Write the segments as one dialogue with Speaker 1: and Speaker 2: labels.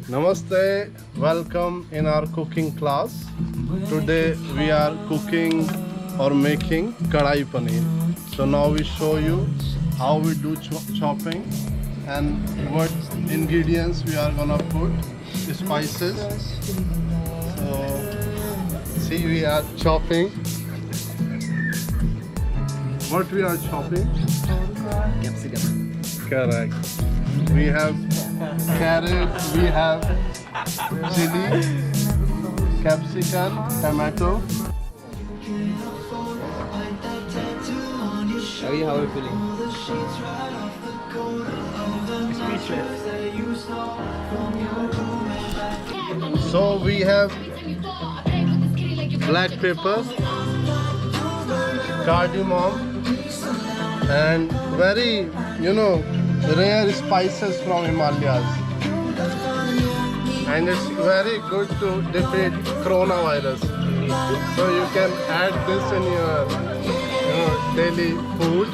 Speaker 1: Namaste, welcome in our cooking class. Today we are cooking or making kadai paneer. So now we show you how we do chopping and what ingredients we are gonna put, spices. So see, we are chopping. What we are chopping?
Speaker 2: Capsicum.
Speaker 1: Correct. We have carrot, we have chili, capsicum, tomato.
Speaker 2: How are you feeling? Speechless.
Speaker 1: So we have black pepper, cardamom, and very, rare spices from Himalayas. And it's very good to defeat coronavirus. So you can add this in your daily food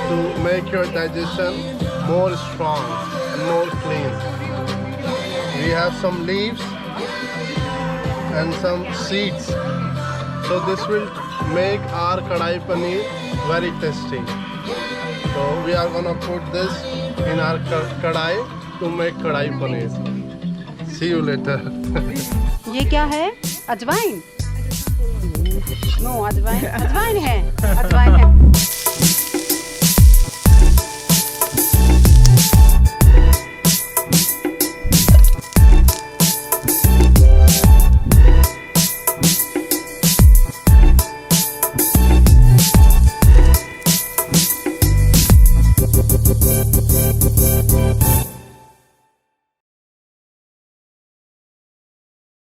Speaker 1: to make your digestion more strong and more clean. We have some leaves and some seeds. So this will make our kadai paneer very tasty. So we are gonna put this in our kadai to make kadai paneer. See you later.
Speaker 3: ये क्या है? अजवाइन? No, अजवाइन है।